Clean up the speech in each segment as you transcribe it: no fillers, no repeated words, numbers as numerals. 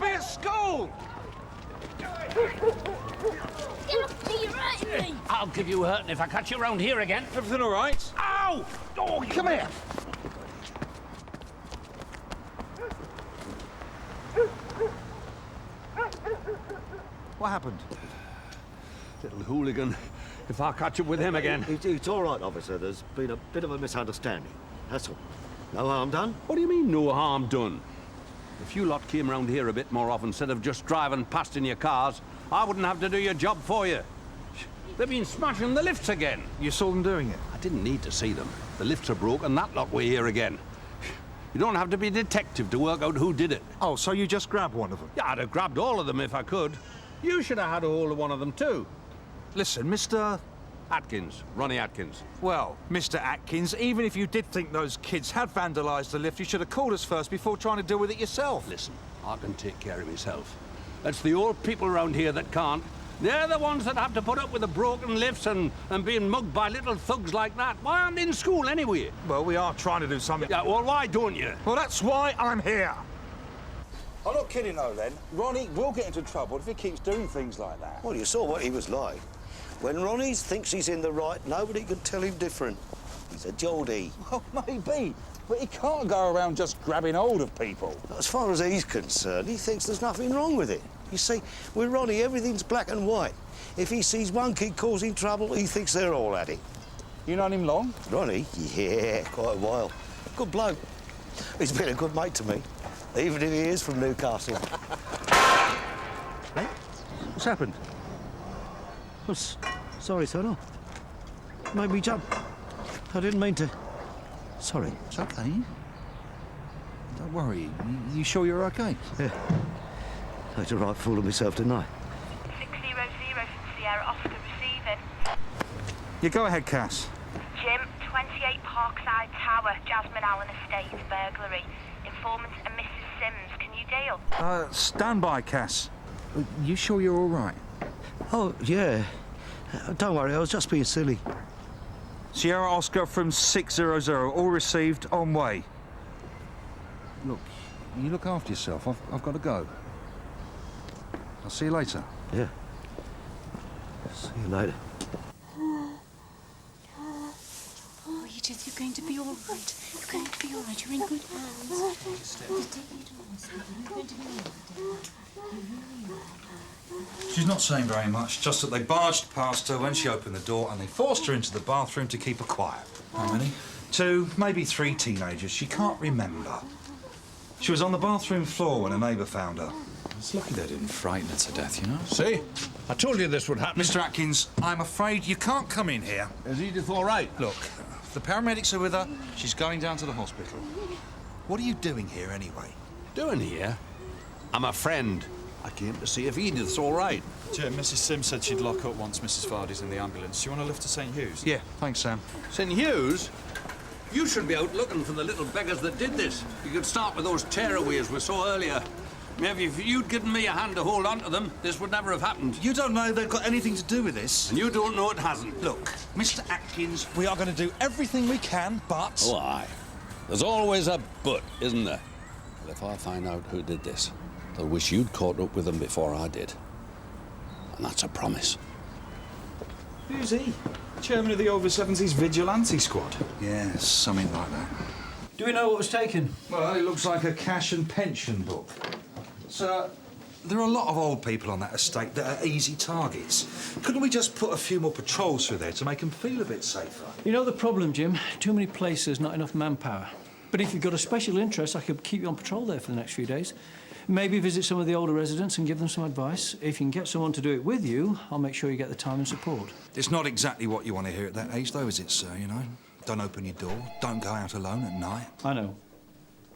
be at school! Get off me, you're hurting me! I'll give you a hurting if I catch you around here again. Everything all right? Ow! Oh, come here! What happened? Little hooligan. If I catch up with him again. It's all right, officer. There's been a bit of a misunderstanding. That's all. No harm done? What do you mean, no harm done? If you lot came round here a bit more often instead of just driving past in your cars, I wouldn't have to do your job for you. They've been smashing the lifts again. You saw them doing it? I didn't need to see them. The lifts are broke and that lot were here again. You don't have to be a detective to work out who did it. Oh, so you just grabbed one of them? Yeah, I'd have grabbed all of them if I could. You should have had a hold of one of them too. Listen, Mr... Atkins, Ronnie Atkins. Well, Mr. Atkins, even if you did think those kids had vandalised the lift, you should have called us first before trying to deal with it yourself. Listen, I can take care of myself. It's the old people around here that can't. They're the ones that have to put up with the broken lifts and being mugged by little thugs like that. Why aren't they in school anyway? Well, we are trying to do something. Yeah, well, why don't you? Well, that's why I'm here. I'm not kidding, though, then. Ronnie will get into trouble if he keeps doing things like that. Well, you saw what he was like. When Ronnie thinks he's in the right, nobody can tell him different. He's a Geordie. Well, maybe, but he can't go around just grabbing hold of people. As far as he's concerned, he thinks there's nothing wrong with it. You see, with Ronnie, everything's black and white. If he sees one kid causing trouble, he thinks they're all at it. You known him long? Ronnie? Yeah, quite a while. Good bloke. He's been a good mate to me, even if he is from Newcastle. Hey? What's happened? Sorry, Sonal. Made me jump. I didn't mean to. Sorry. It's okay. Don't worry. You sure you're okay? Yeah. I had a right fool of myself, didn't I? 600 from Sierra Oscar receiving. You go ahead, Cass. Jim, 28 Parkside Tower, Jasmine Allen Estates, burglary. Informant and Mrs. Simmons, can you deal? Stand by, Cass. You sure you're all right? Oh, yeah. Don't worry, I was just being silly. Sierra Oscar from 600, all received, on way. Look, you look after yourself. I've got to go. I'll see you later. Yeah. See you later. Oh, Edith, you're going to be all right. You're going to be all right. You're in good hands. You're going to be all right. She's not saying very much, just that they barged past her when she opened the door and they forced her into the bathroom to keep her quiet. How many? 2, maybe 3 teenagers. She can't remember. She was on the bathroom floor when a neighbour found her. It's lucky they didn't frighten her to death, you know? See? I told you this would happen. Mr. Atkins, I'm afraid you can't come in here. Is Edith all right? Look, the paramedics are with her. She's going down to the hospital. What are you doing here, anyway? Doing here? I'm a friend. I came to see if Edith's all right. Jim, Mrs. Sims said she'd lock up once Mrs. Vardy's in the ambulance. Do you want to lift to St. Hugh's? Yeah, thanks, Sam. St. Hughes? You should be out looking for the little beggars that did this. You could start with those tearaways we saw earlier. Maybe if you'd given me a hand to hold on to them, this would never have happened. You don't know they've got anything to do with this. And you don't know it hasn't. Look, Mr. Atkins, we are going to do everything we can, but... Oh, aye. There's always a but, isn't there? Well, if I find out who did this, they'll wish you'd caught up with them before I did. And that's a promise. Who's he? Chairman of the over-70s vigilante squad? Yeah, something like that. Do we know what was taken? Well, it looks like a cash and pension book. Sir, there are a lot of old people on that estate that are easy targets. Couldn't we just put a few more patrols through there to make them feel a bit safer? You know the problem, Jim? Too many places, not enough manpower. But if you've got a special interest, I could keep you on patrol there for the next few days. Maybe visit some of the older residents and give them some advice. If you can get someone to do it with you, I'll make sure you get the time and support. It's not exactly what you want to hear at that age, though, is it, sir, you know? Don't open your door, don't go out alone at night. I know.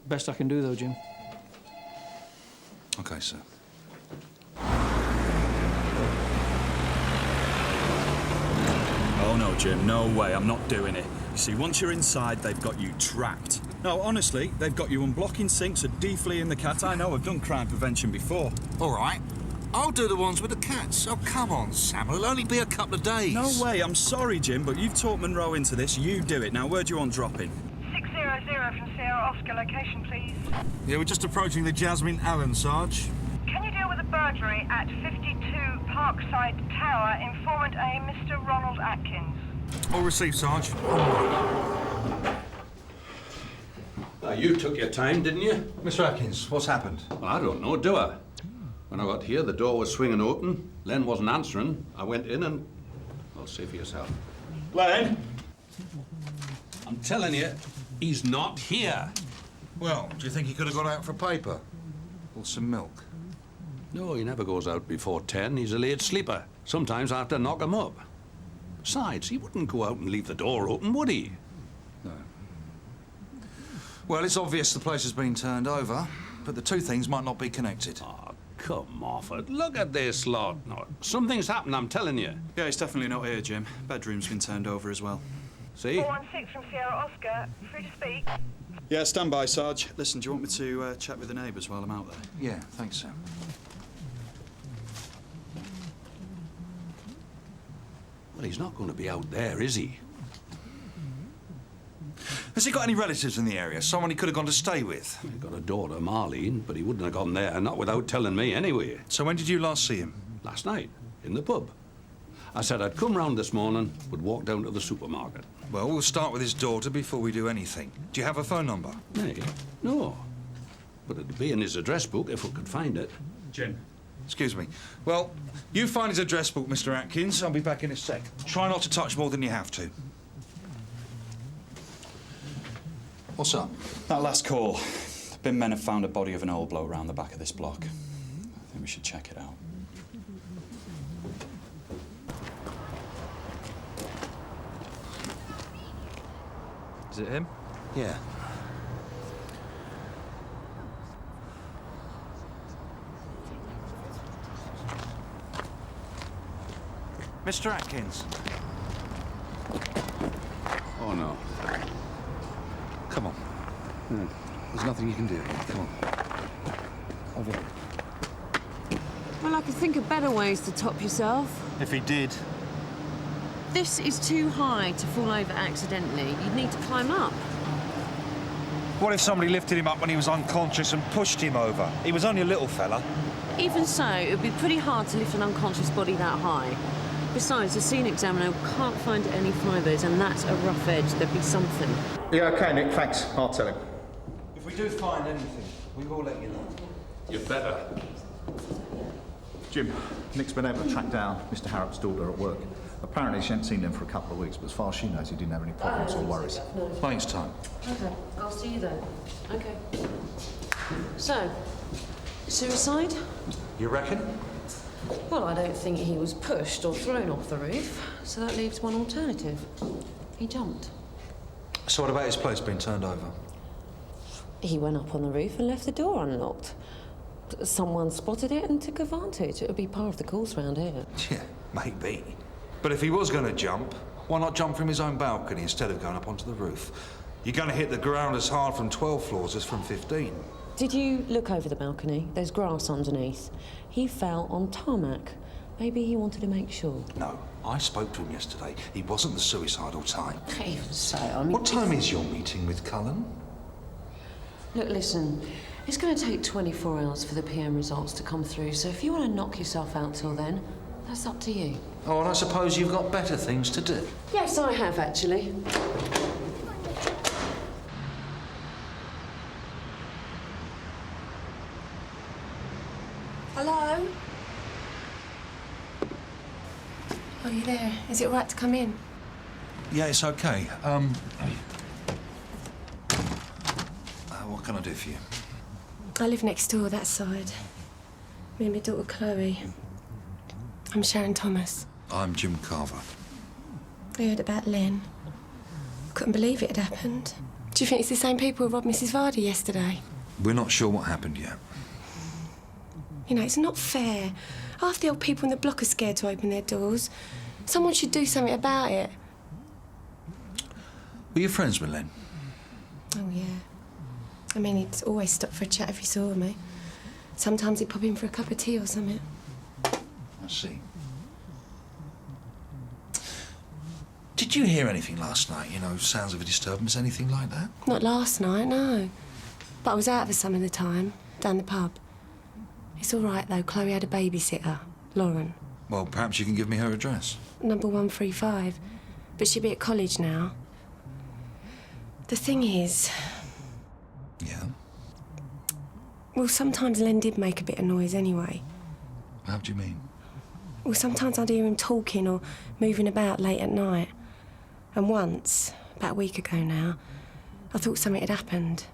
Best I can do, though, Jim. OK, sir. Oh, no, Jim, no way. I'm not doing it. You see, once you're inside, they've got you trapped. No, honestly, they've got you unblocking sinks or defleeing the cat. I know, I've done crime prevention before. All right. I'll do the ones with the cats. Oh, come on, Sam. It'll only be a couple of days. No way. I'm sorry, Jim, but you've talked Monroe into this. You do it. Now, where do you want dropping? 600 from Sierra Oscar, location, please. Yeah, we're just approaching the Jasmine Allen, Sarge. burglary at 52 Parkside Tower. Informant A, Mr. Ronald Atkins. All received, Sarge. You took your time, didn't you? Mr. Atkins, what's happened? Well, I don't know, do I? When I got here, the door was swinging open. Len wasn't answering. I went in and... Well, see for yourself. Len? I'm telling you, he's not here. Well, do you think he could have gone out for a paper? Or some milk? No, he never goes out before 10. He's a late sleeper. Sometimes I have to knock him up. Besides, he wouldn't go out and leave the door open, would he? No. Well, it's obvious the place has been turned over, but the two things might not be connected. Oh, come off it. Look at this lot. No, something's happened, I'm telling you. Yeah, it's definitely not here, Jim. Bedroom's been turned over as well. See? 416 from Sierra Oscar. Free to speak. Yeah, stand by, Sarge. Listen, do you want me to chat with the neighbours while I'm out there? Yeah, thanks, Sam. Well, he's not going to be out there, is he? Has he got any relatives in the area? Someone he could have gone to stay with? He got a daughter, Marlene, but he wouldn't have gone there, not without telling me anyway. So when did you last see him? Last night, in the pub. I said I'd come round this morning, would walk down to the supermarket. Well, we'll start with his daughter before we do anything. Do you have a phone number? Nay, no. But it'd be in his address book if we could find it. Jim. Excuse me. Well, you find his address book, Mr. Atkins. I'll be back in a sec. Try not to touch more than you have to. What's up? That last call. The bin men have found a body of an old bloke round the back of this block. I think we should check it out. Is it him? Yeah. Mr. Atkins. Oh, no. Come on. No, there's nothing you can do. Come on. Over here. Well, I could think of better ways to top yourself. If he did. This is too high to fall over accidentally. You'd need to climb up. What if somebody lifted him up when he was unconscious and pushed him over? He was only a little fella. Even so, it would be pretty hard to lift an unconscious body that high. Besides, the scene examiner can't find any fibres, and that's a rough edge. There'd be something. Yeah, OK, Nick, thanks. I'll tell him. If we do find anything, we will let you know. You better. Jim, Nick's been able to track down Mr. Harrop's daughter at work. Apparently she hadn't seen him for a couple of weeks, but as far as she knows, he didn't have any problems or worries. Thanks, Tom. Okay, I'll see you then. Okay. So, suicide? You reckon? Well, I don't think he was pushed or thrown off the roof, so that leaves one alternative. He jumped. So what about his place being turned over? He went up on the roof and left the door unlocked. Someone spotted it and took advantage. It would be par of the course round here. Yeah, maybe. But if he was going to jump, why not jump from his own balcony instead of going up onto the roof? You're going to hit the ground as hard from 12 floors as from 15. Did you look over the balcony? There's grass underneath. He fell on tarmac. Maybe he wanted to make sure. No, I spoke to him yesterday. He wasn't the suicidal type. Even so, I mean... What time is your meeting with Colin? Look, listen. It's going to take 24 hours for the PM results to come through, so if you want to knock yourself out till then, that's up to you. Oh, and I suppose you've got better things to do. Yes, I have, actually. Hello? Oh, you there? Is it all right to come in? Yeah, it's okay. What can I do for you? I live next door, that side. Me and my daughter Chloe. I'm Sharon Thomas. I'm Jim Carver. I heard about Len. Couldn't believe it had happened. Do you think it's the same people who robbed Mrs. Vardy yesterday? We're not sure what happened yet. You know, it's not fair. Half the old people in the block are scared to open their doors. Someone should do something about it. Were you friends with Len? Oh, yeah. I mean, he'd always stop for a chat if he saw me. Sometimes he'd pop in for a cup of tea or something. I see. Did you hear anything last night? You know, sounds of a disturbance, anything like that? Not last night, no. But I was out for some of the time, down the pub. It's all right, though. Chloe had a babysitter, Lauren. Well, perhaps you can give me her address. Number 135. But she'll be at college now. The thing is... Yeah? Well, sometimes Len did make a bit of noise anyway. How do you mean? Well, sometimes I'd hear him talking or moving about late at night. And once, about a week ago now, I thought something had happened.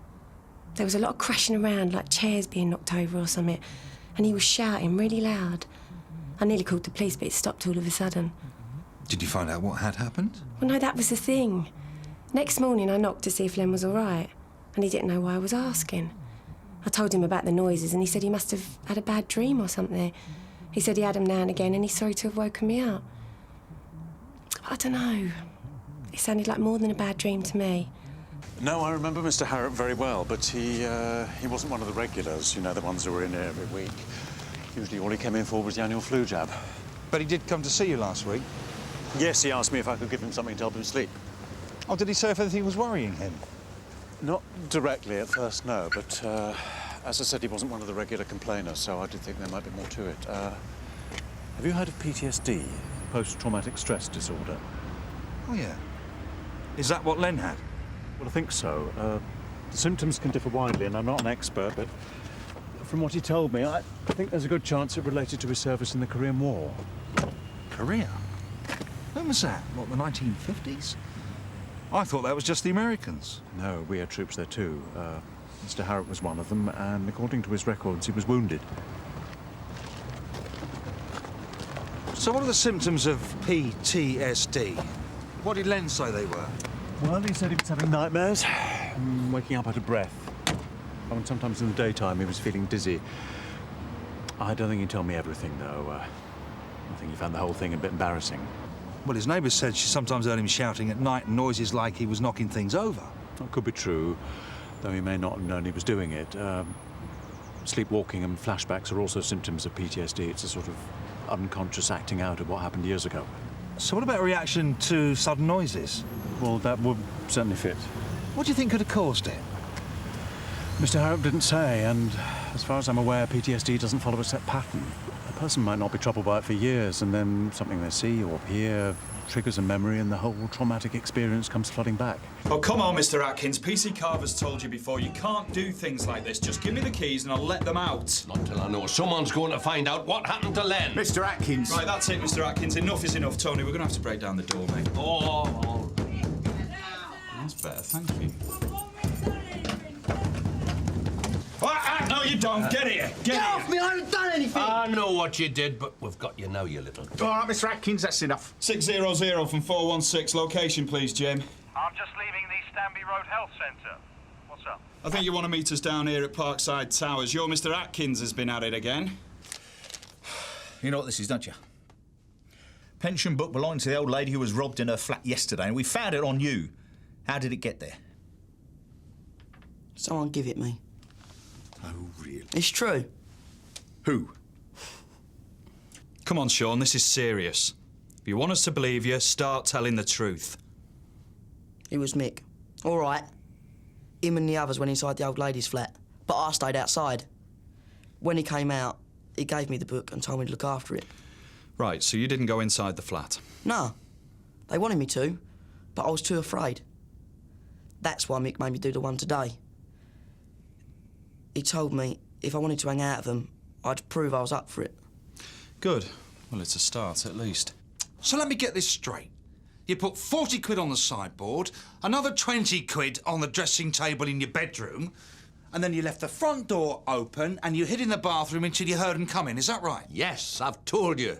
There was a lot of crashing around, like chairs being knocked over or something, and he was shouting really loud. I nearly called the police, but it stopped all of a sudden. Did you find out what had happened? Well, no, that was the thing. Next morning, I knocked to see if Len was all right, and he didn't know why I was asking. I told him about the noises, and he said he must have had a bad dream or something. He said he had them now and again, and he's sorry to have woken me up. I don't know. It sounded like more than a bad dream to me. No, I remember Mr. Harrop very well, but he wasn't one of the regulars, you know, the ones who were in here every week. Usually all he came in for was the annual flu jab. But he did come to see you last week. Yes, he asked me if I could give him something to help him sleep. Oh, did he say if anything was worrying him? Not directly at first, no, but as I said, he wasn't one of the regular complainers, so I did think there might be more to it. Have you heard of PTSD, post-traumatic stress disorder? Oh, yeah. Is that what Len had? Well, I think so. The symptoms can differ widely, and I'm not an expert, but from what he told me, I think there's a good chance it related to his service in the Korean War. Korea? When was that? What, the 1950s? I thought that was just the Americans. No, we had troops there too. Mr. Harrop was one of them, and according to his records, he was wounded. So what are the symptoms of PTSD? What did Len say they were? Well, he said he was having nightmares, waking up out of breath. And sometimes in the daytime he was feeling dizzy. I don't think he told me everything, though. I think he found the whole thing a bit embarrassing. Well, his neighbours said she sometimes heard him shouting at night and noises like he was knocking things over. That could be true, though he may not have known he was doing it. Sleepwalking and flashbacks are also symptoms of PTSD. It's a sort of unconscious acting out of what happened years ago. So what about a reaction to sudden noises? Well, that would certainly fit. What do you think could have caused it? Mr. Harrop didn't say, and as far as I'm aware, PTSD doesn't follow a set pattern. A person might not be troubled by it for years, and then something they see or hear triggers a memory, and the whole traumatic experience comes flooding back. Oh, come on, Mr. Atkins. PC Carver's told you before, you can't do things like this. Just give me the keys and I'll let them out. Not till I know someone's going to find out what happened to Len. Mr. Atkins. Right, that's it, Mr. Atkins. Enough is enough, Tony. We're going to have to break down the door, mate. Oh, all right. That's better, thank you. No, you don't. Get here. Get off me! I haven't done anything! I know what you did, but we've got you now, you little... All right, Mr. Atkins, that's enough. 600 from 416. Location, please, Jim. I'm just leaving the Stanby Road Health Centre. What's up? I think you want to meet us down here at Parkside Towers. Your Mr. Atkins has been at it again. You know what this is, don't you? Pension book belonging to the old lady who was robbed in her flat yesterday, and we found it on you. How did it get there? Someone give it me. Oh, really? It's true. Who? Come on, Sean, this is serious. If you want us to believe you, start telling the truth. It was Mick. All right. Him and the others went inside the old lady's flat, but I stayed outside. When he came out, he gave me the book and told me to look after it. Right, so you didn't go inside the flat? No. They wanted me to, but I was too afraid. That's why Mick made me do the one today. He told me if I wanted to hang out with them, I'd prove I was up for it. Good. Well, it's a start, at least. So let me get this straight. You put 40 quid on the sideboard, another 20 quid on the dressing table in your bedroom, and then you left the front door open and you hid in the bathroom until you heard them coming. Is that right? Yes, I've told you.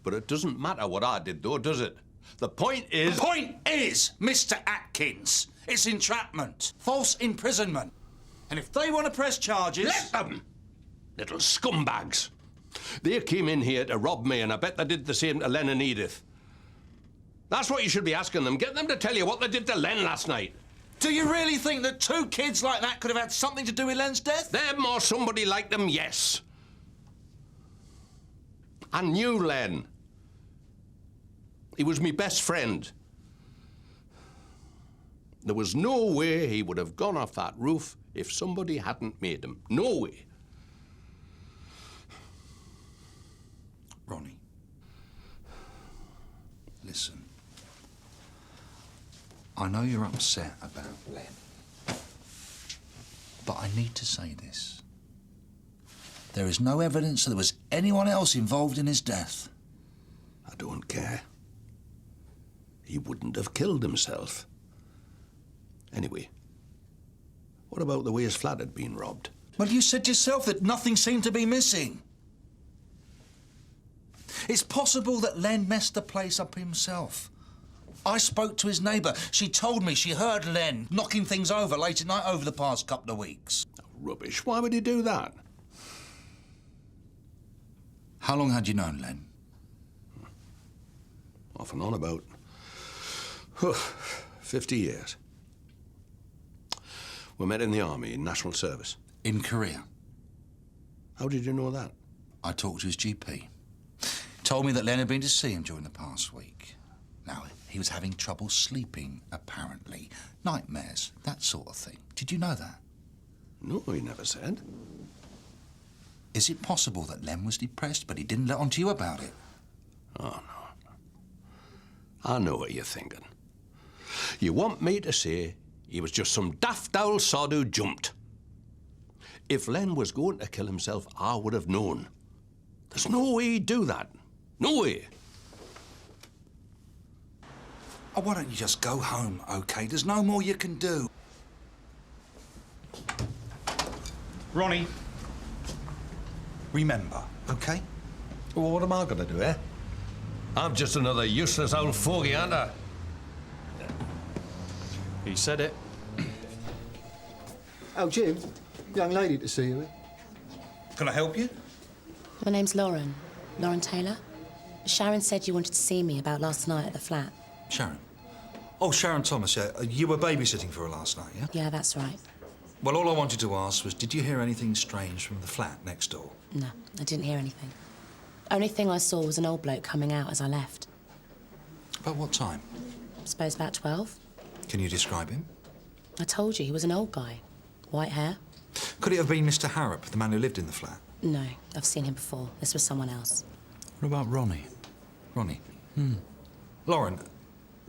But it doesn't matter what I did, though, does it? The point is... The point is, Mr. Atkins, it's entrapment, false imprisonment. And if they want to press charges... Let them! Little scumbags. They came in here to rob me, and I bet they did the same to Len and Edith. That's what you should be asking them. Get them to tell you what they did to Len last night. Do you really think that two kids like that could have had something to do with Len's death? Them or somebody like them, yes. I knew Len. He was my best friend. There was no way he would have gone off that roof if somebody hadn't made him. No way. I know you're upset about Len. But I need to say this. There is no evidence that there was anyone else involved in his death. I don't care. He wouldn't have killed himself. Anyway, what about the way his flat had been robbed? Well, you said yourself that nothing seemed to be missing. It's possible that Len messed the place up himself. I spoke to his neighbour. She told me she heard Len knocking things over late at night over the past couple of weeks. Rubbish. Why would he do that? How long had you known Len? Off and on about 50 years. We met in the army, in national service. In Korea. How did you know that? I talked to his GP. Told me that Len had been to see him during the past week. Now, he was having trouble sleeping, apparently. Nightmares, that sort of thing. Did you know that? No, he never said. Is it possible that Len was depressed, but he didn't let on to you about it? Oh, no. I know what you're thinking. You want me to say he was just some daft old sod who jumped. If Len was going to kill himself, I would have known. There's no way he'd do that. No way. Oh, why don't you just go home, OK? There's no more you can do. Ronnie. Remember, OK? Well, what am I going to do, eh? I'm just another useless old fogey, aren't I? He said it. Oh, Jim, young lady to see you. Can I help you? My name's Lauren. Lauren Taylor. Sharon said you wanted to see me about last night at the flat. Sharon? Oh, Sharon Thomas, yeah. You were babysitting for her last night, yeah? Yeah, that's right. Well, all I wanted to ask was, did you hear anything strange from the flat next door? No, I didn't hear anything. Only thing I saw was an old bloke coming out as I left. About what time? I suppose about 12. Can you describe him? I told you, he was an old guy. White hair. Could it have been Mr. Harrop, the man who lived in the flat? No, I've seen him before. This was someone else. What about Ronnie? Ronnie? Lauren,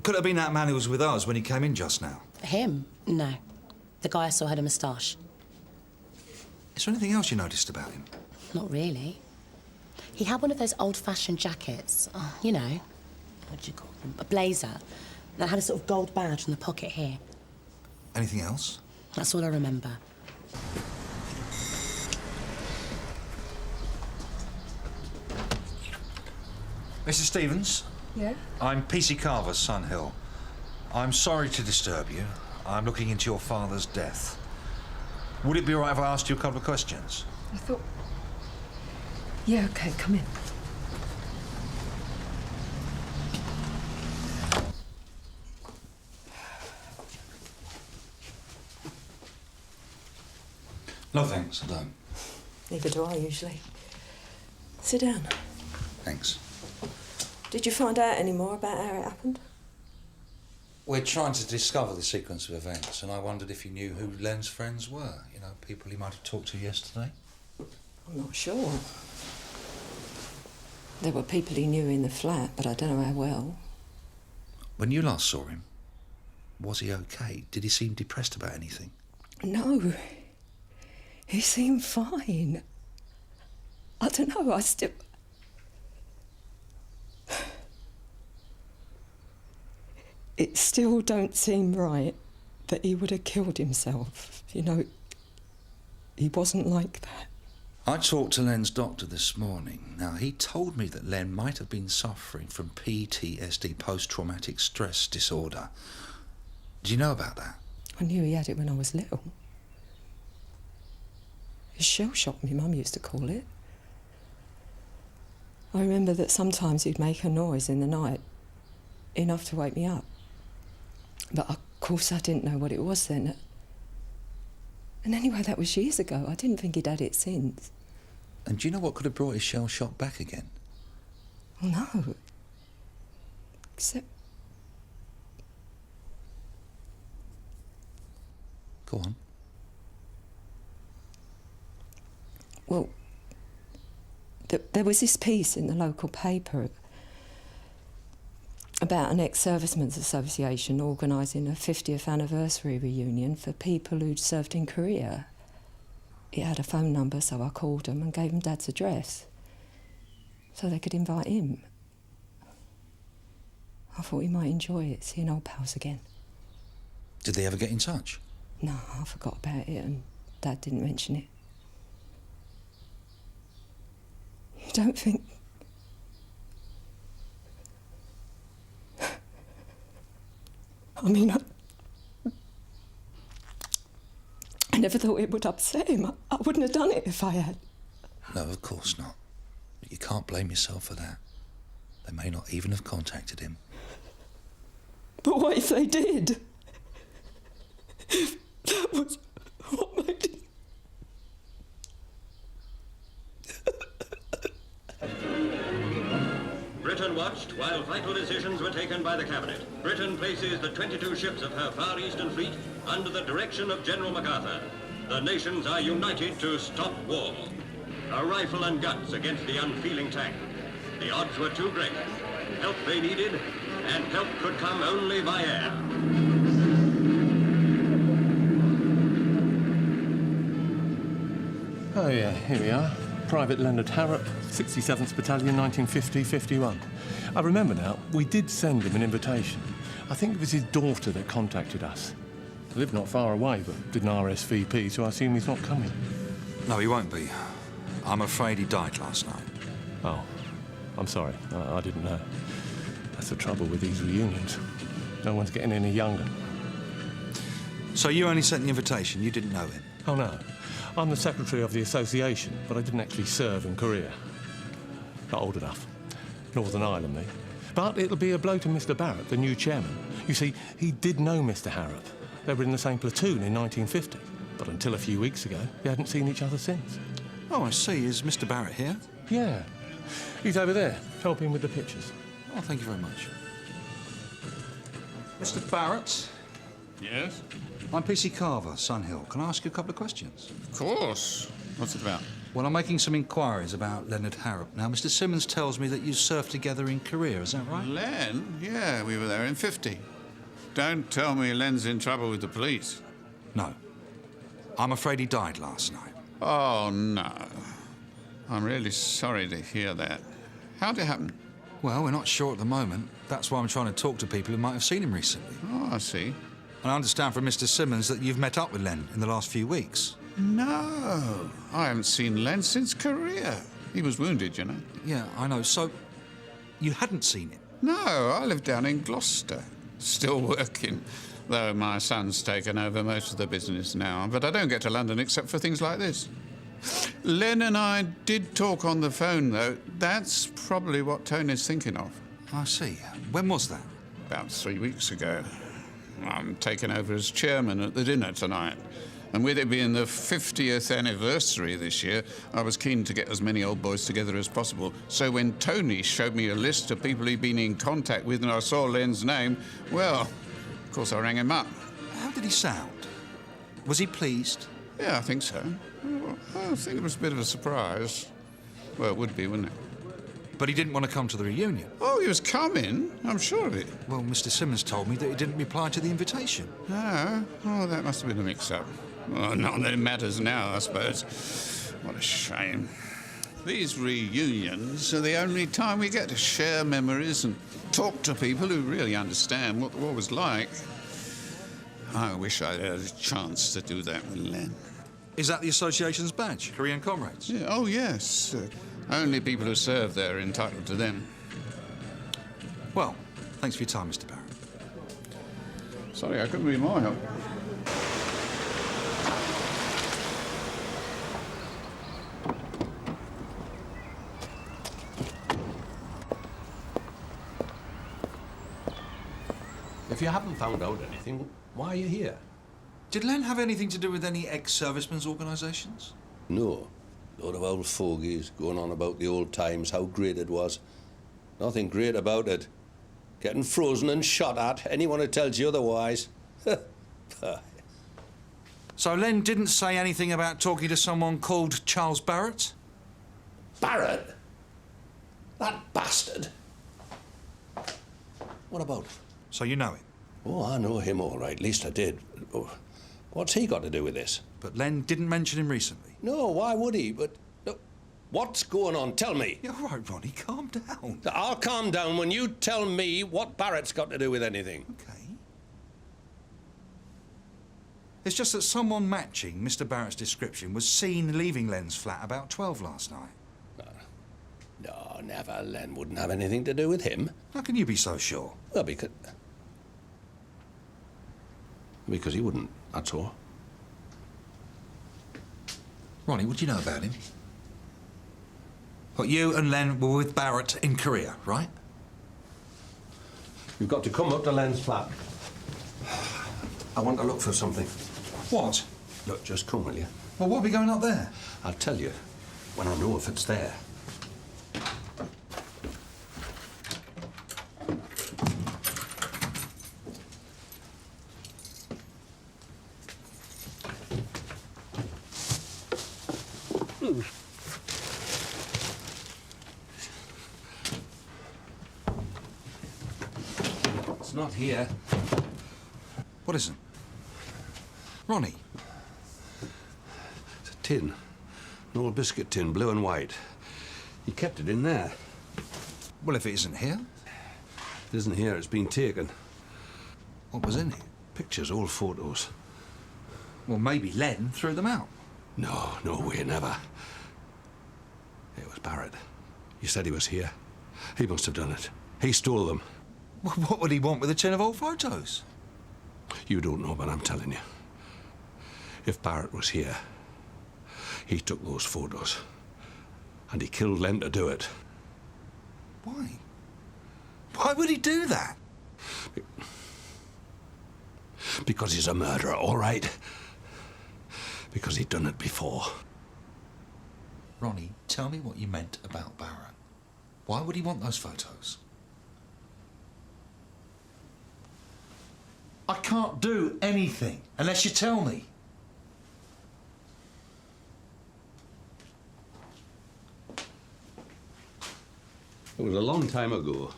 could it have been that man who was with us when he came in just now? Him? No. The guy I saw had a moustache. Is there anything else you noticed about him? Not really. He had one of those old-fashioned jackets. Oh, you know, what do you call them? A blazer. That had a sort of gold badge in the pocket here. Anything else? That's all I remember. Mrs. Stevens? Yeah? I'm PC Carver, Sun Hill. I'm sorry to disturb you. I'm looking into your father's death. Would it be all right if I asked you a couple of questions? I thought... Yeah, OK, come in. No, thanks, I don't. Neither do I, usually. Sit down. Thanks. Did you find out any more about how it happened? We're trying to discover the sequence of events, and I wondered if you knew who Len's friends were. You know, people he might have talked to yesterday. I'm not sure. There were people he knew in the flat, but I don't know how well. When you last saw him, was he OK? Did he seem depressed about anything? No. He seemed fine. I don't know, I still... It still don't seem right that he would have killed himself. You know, he wasn't like that. I talked to Len's doctor this morning. Now, he told me that Len might have been suffering from PTSD, post-traumatic stress disorder. Do you know about that? I knew he had it when I was little. It's shell shock, my mum used to call it. I remember that sometimes he'd make a noise in the night, enough to wake me up. But of course I didn't know what it was then. And anyway, that was years ago. I didn't think he'd had it since. And do you know what could have brought his shell shock back again? No. Except... Go on. Well, there was this piece in the local paper. about an ex-servicemen's association organising a 50th anniversary reunion for people who'd served in Korea. It had a phone number, so I called them and gave them Dad's address so they could invite him. I thought he might enjoy it, seeing old pals again. Did they ever get in touch? No, I forgot about it and Dad didn't mention it. You don't think... I mean, I never thought it would upset him. I wouldn't have done it if I had. No, of course not. But you can't blame yourself for that. They may not even have contacted him. But what if they did? If that was what made it... Britain watched while vital decisions were taken by the Cabinet. Britain places the 22 ships of her Far Eastern Fleet under the direction of General MacArthur. The nations are united to stop war. A rifle and guns against the unfeeling tank. The odds were too great. Help they needed, and help could come only by air. Oh, yeah, here we are. Private Leonard Harrop, 67th Battalion, 1950-51. I remember now, we did send him an invitation. I think it was his daughter that contacted us. He lived not far away, but didn't RSVP, so I assume he's not coming. No, he won't be. I'm afraid he died last night. Oh, I'm sorry. I didn't know. That's the trouble with these reunions. No one's getting any younger. So you only sent the invitation, you didn't know him? Oh, no. I'm the secretary of the association, but I didn't actually serve in Korea. Not old enough. Northern Ireland, me. But it'll be a blow to Mr. Barrett, the new chairman. You see, he did know Mr. Harrop. They were in the same platoon in 1950. But until a few weeks ago, they hadn't seen each other since. Oh, I see. Is Mr. Barrett here? Yeah. He's over there, helping with the pictures. Oh, thank you very much. Mr. Barrett? Yes? I'm PC Carver, Sunhill. Can I ask you a couple of questions? Of course. What's it about? Well, I'm making some inquiries about Leonard Harrop. Now, Mr. Simmons tells me that you served together in Korea, is that right? Len? Yeah, we were there in 50. Don't tell me Len's in trouble with the police. No. I'm afraid he died last night. Oh, no. I'm really sorry to hear that. How'd it happen? Well, we're not sure at the moment. That's why I'm trying to talk to people who might have seen him recently. Oh, I see. And I understand from Mr. Simmons that you've met up with Len in the last few weeks. No. I haven't seen Len since Korea. He was wounded, you know. Yeah, I know. So, you hadn't seen him? No, I live down in Gloucester. Still working, though my son's taken over most of the business now. But I don't get to London except for things like this. Len and I did talk on the phone, though. That's probably what Tony's thinking of. I see. When was that? About 3 weeks ago. I'm taking over as chairman at the dinner tonight. And with it being the 50th anniversary this year, I was keen to get as many old boys together as possible. So when Tony showed me a list of people he'd been in contact with and I saw Len's name, well, of course I rang him up. How did he sound? Was he pleased? Yeah, I think so. I think it was a bit of a surprise. Well, it would be, wouldn't it? But he didn't want to come to the reunion. Oh, he was coming. I'm sure of it. Well, Mr. Simmons told me that he didn't reply to the invitation. No? Oh, that must have been a mix-up. Well, not that it matters now, I suppose. What a shame. These reunions are the only time we get to share memories and talk to people who really understand what the war was like. I wish I'd had a chance to do that with Len. Is that the association's badge, Korean Comrades? Yeah, oh, yes. Only people who serve there are entitled to them. Well, thanks for your time, Mr. Barrett. Sorry, I couldn't be more help. If you haven't found out anything, why are you here? Did Len have anything to do with any ex-servicemen's organisations? No. Lot of old fogies going on about the old times, how great it was. Nothing great about it. Getting frozen and shot at, anyone who tells you otherwise. So Len didn't say anything about talking to someone called Charles Barrett? Barrett? That bastard? What about? So you know him? Oh, I know him all right. At least I did. Oh, what's he got to do with this? But Len didn't mention him recently. No, why would he? But look, what's going on? Tell me. You're all right, Ronnie. Calm down. I'll calm down when you tell me what Barrett's got to do with anything. Okay. It's just that someone matching Mr. Barrett's description was seen leaving Len's flat about 12 last night. No, never. Len wouldn't have anything to do with him. How can you be so sure? Well, because he wouldn't, that's all. Ronnie, what do you know about him? What, you and Len were with Barrett in Korea, right? You've got to come up to Len's flat. I want to look for something. What? Look, just come, will you? Well, what are we going up there? I'll tell you when I know if it's there. It's not here. What is it? Ronnie? It's a tin. An old biscuit tin, blue and white. He kept it in there. Well, if it isn't here? It isn't here, it's been taken. What was in it? Pictures, old photos. Well, maybe Len threw them out. No way, never. It was Barrett. He said he was here. He must have done it. He stole them. Well, what would he want with a tin of old photos? You don't know, but I'm telling you. If Barrett was here, he took those photos. And he killed Len to do it. Why? Why would he do that? Because he's a murderer, all right? Because he'd done it before. Ronnie, tell me what you meant about Barrett. Why would he want those photos? I can't do anything unless you tell me. It was a long time ago.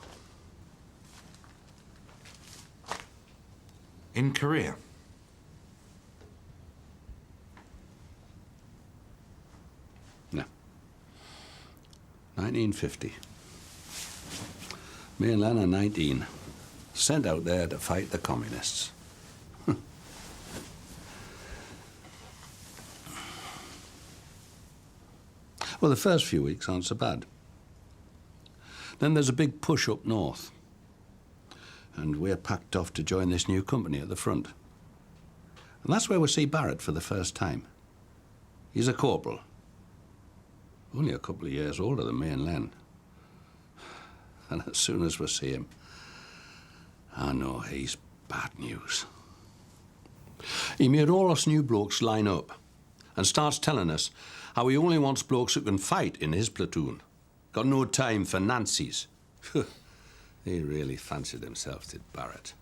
In Korea? No. 1950. Me and Len are 19. Sent out there to fight the communists. Well, the first few weeks aren't so bad. Then there's a big push up north. And we're packed off to join this new company at the front. And that's where we see Barrett for the first time. He's a corporal. Only a couple of years older than me and Len. And as soon as we see him, I know he's bad news. He made all us new blokes line up and starts telling us how he only wants blokes who can fight in his platoon. Got no time for Nancy's. He really fancied himself, did Barrett.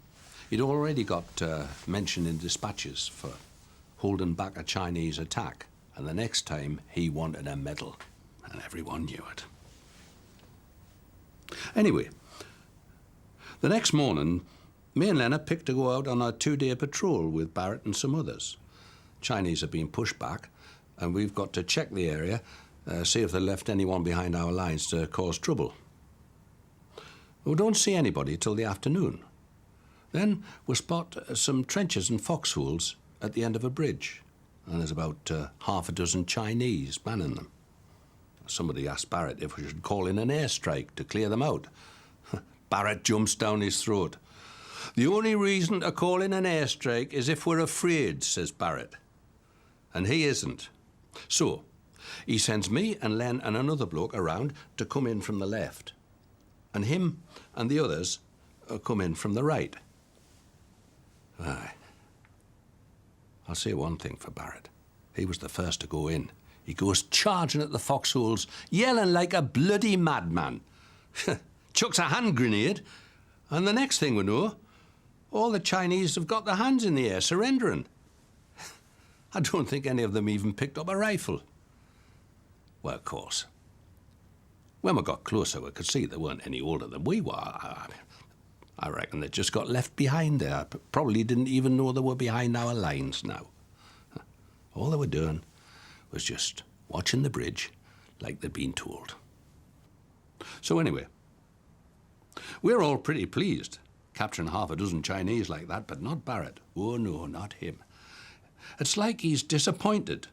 He'd already got mention in dispatches for holding back a Chinese attack, and the next time he wanted a medal, and everyone knew it. Anyway, the next morning, me and Len picked to go out on a 2-day patrol with Barrett and some others. Chinese are being pushed back, and we've got to check the area, see if they left anyone behind our lines to cause trouble. We don't see anybody till the afternoon. Then we spot some trenches and foxholes at the end of a bridge, and there's about half a dozen Chinese manning them. Somebody asked Barrett if we should call in an airstrike to clear them out. Barrett jumps down his throat. The only reason to call in an airstrike is if we're afraid, says Barrett. And he isn't. So, he sends me and Len and another bloke around to come in from the left. And him and the others come in from the right. Aye. I'll say one thing for Barrett. He was the first to go in. He goes charging at the foxholes, yelling like a bloody madman. Chucks a hand grenade, and the next thing we know, all the Chinese have got their hands in the air, surrendering. I don't think any of them even picked up a rifle. Well, of course. When we got closer, we could see they weren't any older than we were. I reckon they just got left behind there. Probably didn't even know they were behind our lines now. All they were doing was just watching the bridge like they'd been told. So anyway, we're all pretty pleased, capturing half a dozen Chinese like that, but not Barrett. Oh, no, not him. It's like he's disappointed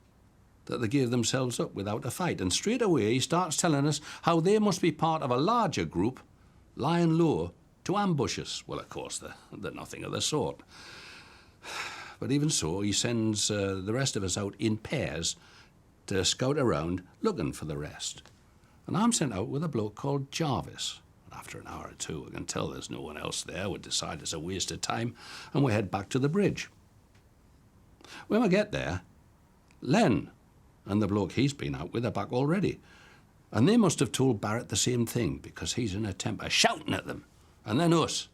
that they gave themselves up without a fight, and straight away he starts telling us how they must be part of a larger group lying low to ambush us. Well, of course, they're nothing of the sort. But even so, he sends the rest of us out in pairs to scout around looking for the rest. And I'm sent out with a bloke called Jarvis. After an hour or two, I can tell there's no one else there. We decide it's a waste of time, and we head back to the bridge. When we get there, Len and the bloke he's been out with are back already. And they must have told Barrett the same thing, because he's in a temper, shouting at them. And then us,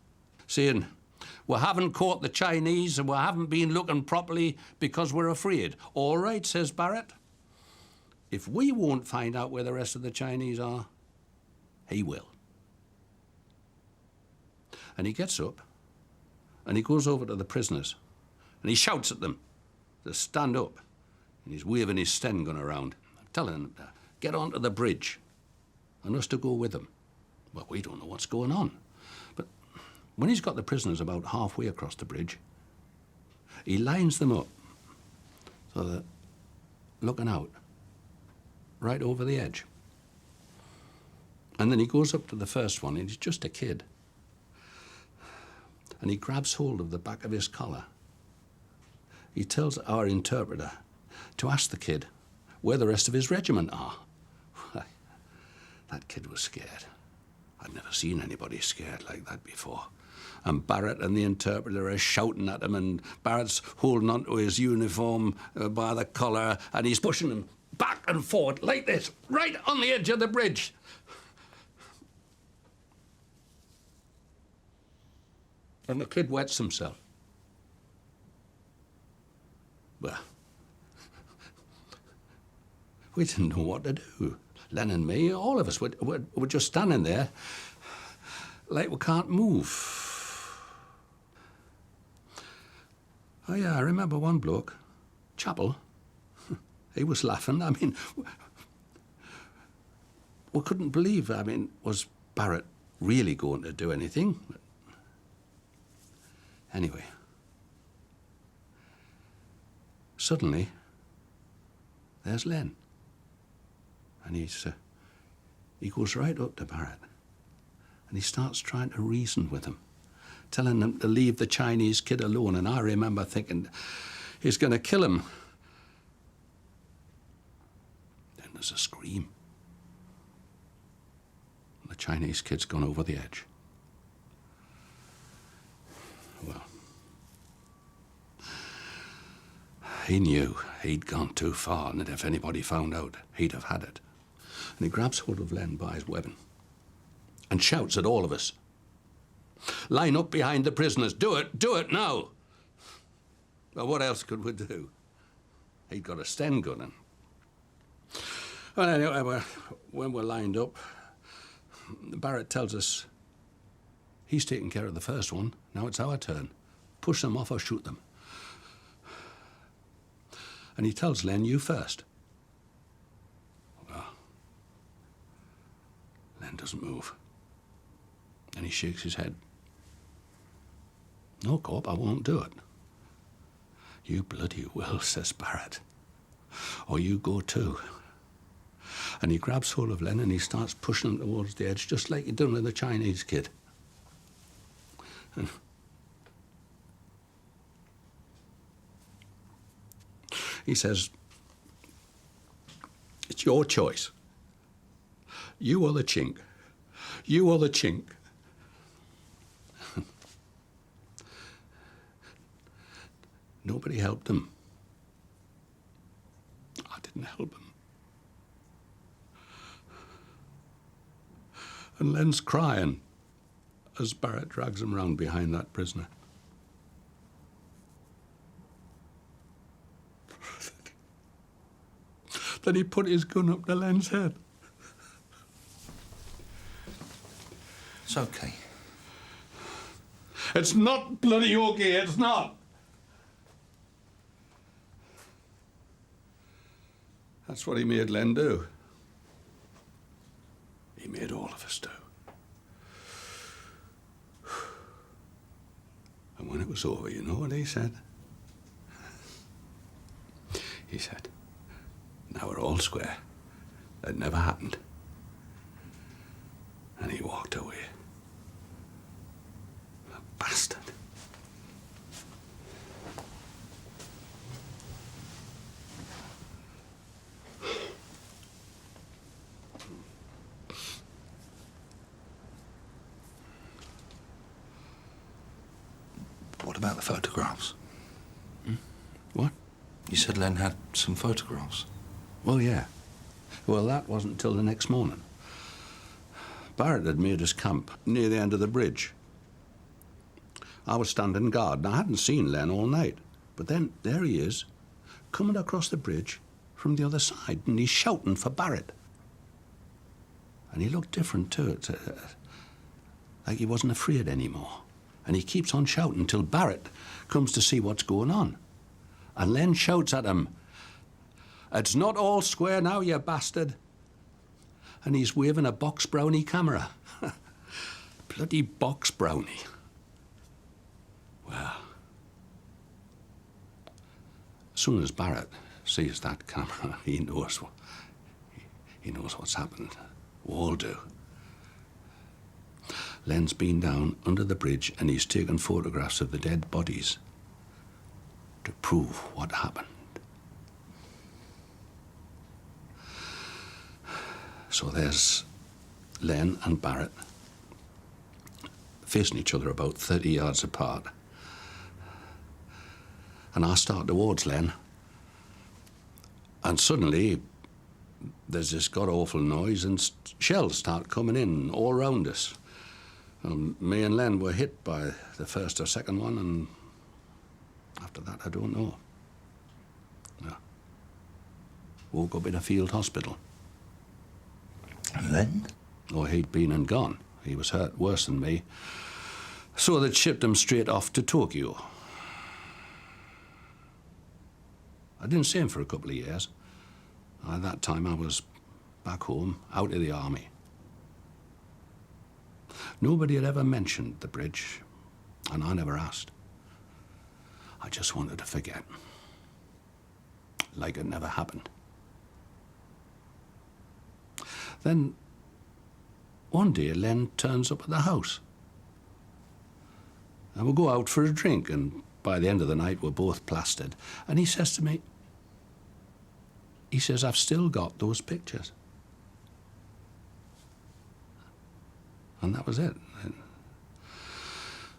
saying, we haven't caught the Chinese and we haven't been looking properly because we're afraid. All right, says Barrett. If we won't find out where the rest of the Chinese are, he will. And he gets up and he goes over to the prisoners and he shouts at them to stand up. And he's waving his Sten gun around, telling them to get onto the bridge and us to go with him. Well, we don't know what's going on. But when he's got the prisoners about halfway across the bridge, he lines them up so they're looking out, right over the edge. And then he goes up to the first one, and he's just a kid. And he grabs hold of the back of his collar. He tells our interpreter to ask the kid where the rest of his regiment are. That kid was scared. I'd never seen anybody scared like that before. And Barrett and the interpreter are shouting at him, and Barrett's holding onto his uniform by the collar, and he's pushing him back and forward like this, right on the edge of the bridge. And the kid wets himself. Well, we didn't know what to do. Len and me, all of us, we're just standing there like we can't move. Oh, yeah, I remember one bloke, Chapel. He was laughing. I mean, we couldn't believe, was Barrett really going to do anything? Anyway, suddenly, there's Len. And he goes right up to Barrett. And he starts trying to reason with him, telling him to leave the Chinese kid alone. And I remember thinking, he's going to kill him. Then there's a scream. The Chinese kid's gone over the edge. Well, he knew he'd gone too far, and that if anybody found out, he'd have had it. And he grabs hold of Len by his weapon and shouts at all of us, line up behind the prisoners, do it now. Well, what else could we do? He'd got a Sten gun in. Well, anyway, when we're lined up, Barrett tells us he's taking care of the first one. Now it's our turn. Push them off or shoot them. And he tells Len, you first. Well, Len doesn't move. And he shakes his head. No, Corp, I won't do it. You bloody will, says Barrett. Or you go too. And he grabs hold of Len and he starts pushing him towards the edge, just like he'd done with the Chinese kid. And he says, it's your choice. You or the chink. You or the chink. Nobody helped him. I didn't help him. And Len's crying as Barrett drags him round behind that prisoner. Then he put his gun up to Len's head. It's okay. It's not bloody okay, it's not. That's what he made Len do. He made all of us do. And when it was over, you know what he said? He said, now we're all square. That never happened. And he walked away. The bastard. What about the photographs? What? You said Len had some photographs. Well, yeah. Well, that wasn't till the next morning. Barrett had made his camp near the end of the bridge. I was standing guard, and I hadn't seen Len all night. But then, there he is, coming across the bridge from the other side, and he's shouting for Barrett. And he looked different, too. Like he wasn't afraid anymore. And he keeps on shouting till Barrett comes to see what's going on. And Len shouts at him, "It's not all square now, you bastard." And he's waving a box brownie camera. Bloody box brownie. Well, as soon as Barrett sees that camera, he knows what's happened. We all do. Len's been down under the bridge and he's taken photographs of the dead bodies to prove what happened. So there's Len and Barrett facing each other about 30 yards apart. And I start towards Len. And suddenly, there's this god-awful noise and shells start coming in all round us. Me and Len were hit by the first or second one, and after that, I don't know. Yeah. Woke up in a field hospital. And then? Oh, he'd been and gone. He was hurt worse than me. So they'd shipped him straight off to Tokyo. I didn't see him for a couple of years. At that time, I was back home, out of the army. Nobody had ever mentioned the bridge, and I never asked. I just wanted to forget. Like it never happened. Then, one day, Len turns up at the house. And we'll go out for a drink, and by the end of the night, we're both plastered. And he says to me, he says, "I've still got those pictures." And that was it.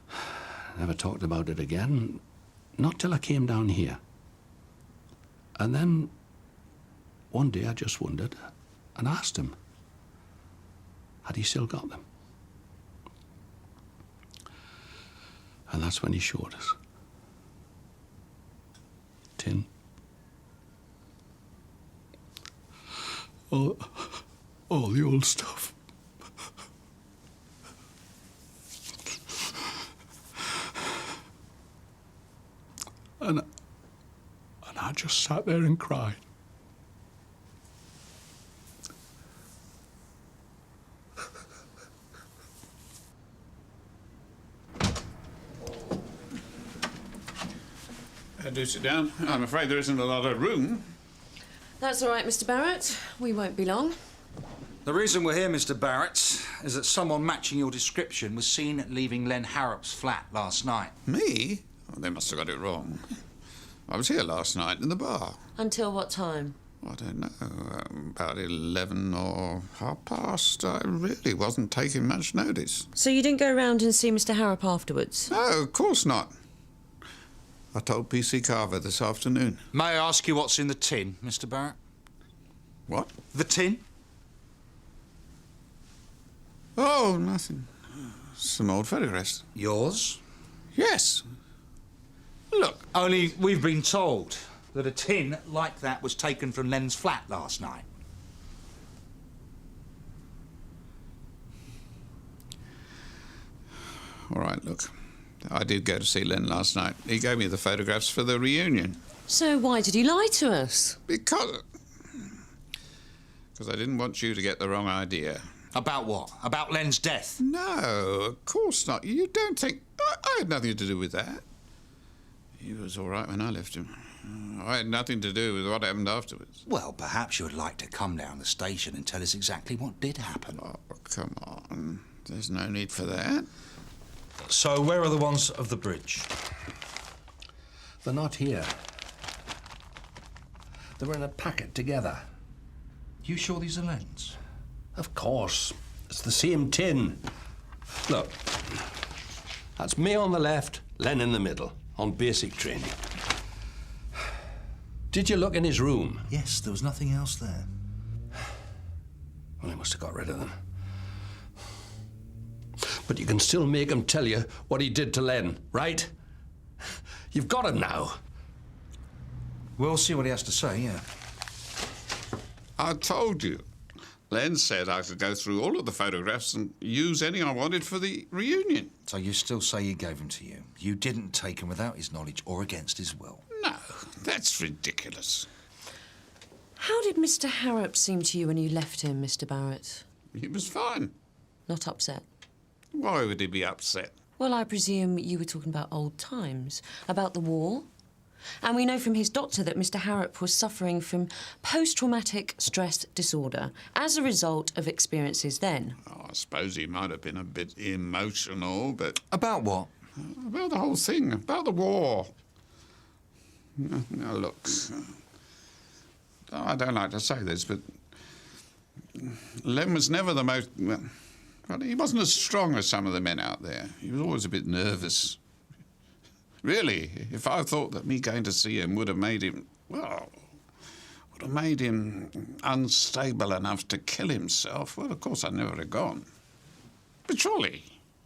I never talked about it again, not till I came down here. And then, one day, I just wondered and asked him, had he still got them? And that's when he showed us. Tin. All the old stuff. And I just sat there and cried. Do sit down. I'm afraid there isn't a lot of room. That's all right, Mr. Barrett. We won't be long. The reason we're here, Mr. Barrett, is that someone matching your description was seen leaving Len Harrop's flat last night. Me? Oh, they must have got it wrong. I was here last night in the bar. Until what time? I don't know, about 11 or past. I really wasn't taking much notice. So you didn't go round and see Mr. Harrop afterwards? No, of course not. I told PC Carver this afternoon. May I ask you what's in the tin, Mr. Barrett? What? The tin? Oh, nothing. Some old photographs. Yours? Yes. Look. Only we've been told that a tin like that was taken from Len's flat last night. All right, look. I did go to see Len last night. He gave me the photographs for the reunion. So why did he lie to us? Because I didn't want you to get the wrong idea. About what? About Len's death? No, of course not. You don't think... I had nothing to do with that. He was all right when I left him. I had nothing to do with what happened afterwards. Well, perhaps you would like to come down the station and tell us exactly what did happen. Oh, come on. There's no need for that. So, where are the ones of the bridge? They're not here. They were in a packet together. You sure these are Len's? Of course. It's the same tin. Look. That's me on the left, Len in the middle, on basic training. Did you look in his room? Yes, there was nothing else there. Well, he must have got rid of them. But you can still make him tell you what he did to Len, right? You've got him now. We'll see what he has to say, yeah. I told you. Len said I could go through all of the photographs and use any I wanted for the reunion. So you still say he gave them to you? You didn't take them without his knowledge or against his will? No, that's ridiculous. How did Mr. Harrop seem to you when you left him, Mr. Barrett? He was fine. Not upset? Why would he be upset? Well, I presume you were talking about old times, about the war. And we know from his doctor that Mr. Harrop was suffering from post-traumatic stress disorder as a result of experiences then. Oh, I suppose he might have been a bit emotional, but... About what? About the whole thing, about the war. Now, look, I don't like to say this, but Len was never the most... Well, he wasn't as strong as some of the men out there. He was always a bit nervous. Really, if I thought that me going to see him would have made him, well, would have made him unstable enough to kill himself, well, of course I'd never have gone. But surely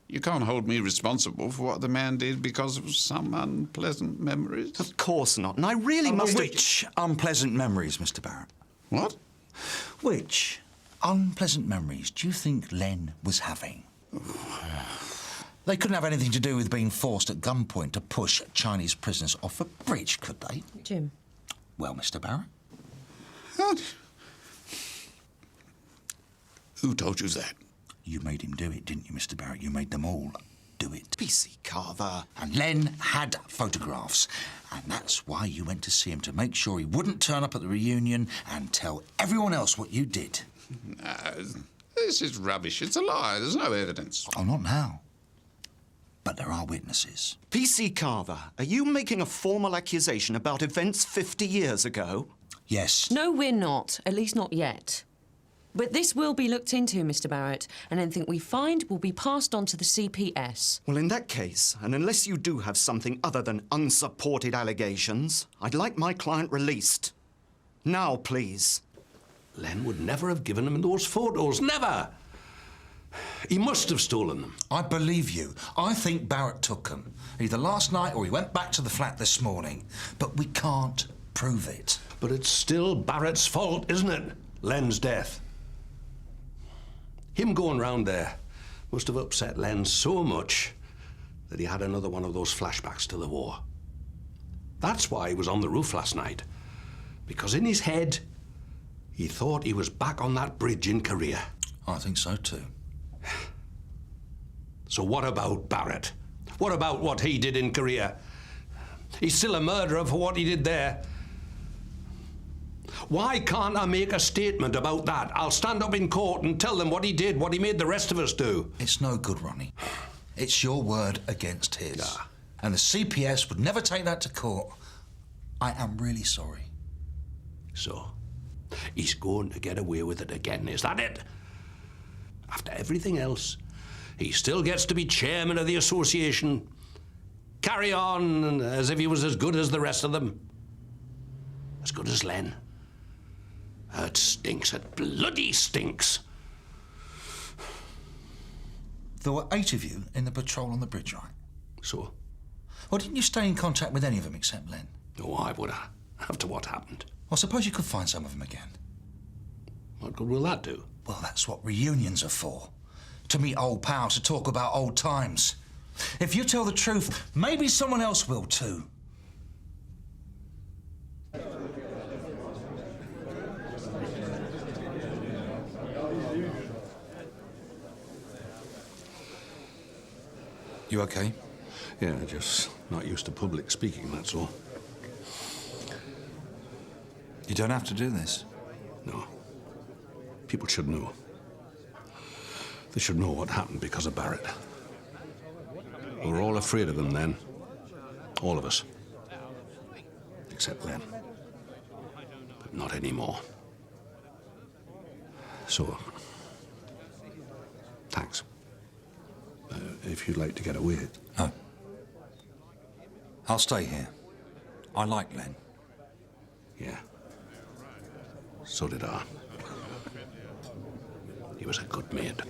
you can't hold me responsible for what the man did because of some unpleasant memories. Of course not, and I really must... Which unpleasant memories, Mr. Barrett? What? Which unpleasant memories do you think Len was having? They couldn't have anything to do with being forced at gunpoint to push Chinese prisoners off a bridge, could they? Jim. Well, Mr. Barrett? Who told you that? You made him do it, didn't you, Mr. Barrett? You made them all do it. PC Carver. And Len had photographs. And that's why you went to see him, to make sure he wouldn't turn up at the reunion and tell everyone else what you did. No, this is rubbish. It's a lie. There's no evidence. Oh, not now. But there are witnesses. PC Carver, are you making a formal accusation about events 50 years ago? Yes. No, we're not. At least not yet. But this will be looked into, Mr. Barrett, and anything we find will be passed on to the CPS. Well, in that case, and unless you do have something other than unsupported allegations, I'd like my client released. Now, please. Len would never have given him those photos. Never! He must have stolen them. I believe you. I think Barrett took them. Either last night or he went back to the flat this morning. But we can't prove it. But it's still Barrett's fault, isn't it? Len's death. Him going round there must have upset Len so much that he had another one of those flashbacks to the war. That's why he was on the roof last night. Because in his head, he thought he was back on that bridge in Korea. I think so too. So what about Barrett? What about what he did in Korea? He's still a murderer for what he did there. Why can't I make a statement about that? I'll stand up in court and tell them what he did, what he made the rest of us do. It's no good, Ronnie. It's your word against his. Yeah. And the CPS would never take that to court. I am really sorry. So, he's going to get away with it again, is that it? After everything else, he still gets to be chairman of the association. Carry on as if he was as good as the rest of them. As good as Len. It stinks. It bloody stinks. There were 8 of you in the patrol on the bridge, right? So? Well, didn't you stay in contact with any of them except Len? No, why would I? After what happened? Well, suppose you could find some of them again. What good will that do? Well, that's what reunions are for. To meet old pals, to talk about old times. If you tell the truth, maybe someone else will too. You okay? Yeah, just not used to public speaking, that's all. You don't have to do this. No. People should know. They should know what happened because of Barrett. We were all afraid of him then. All of us. Except Len. But not anymore. So, thanks. If you'd like to get away. No. I'll stay here. I like Len. Yeah. So did I. He was a good mate.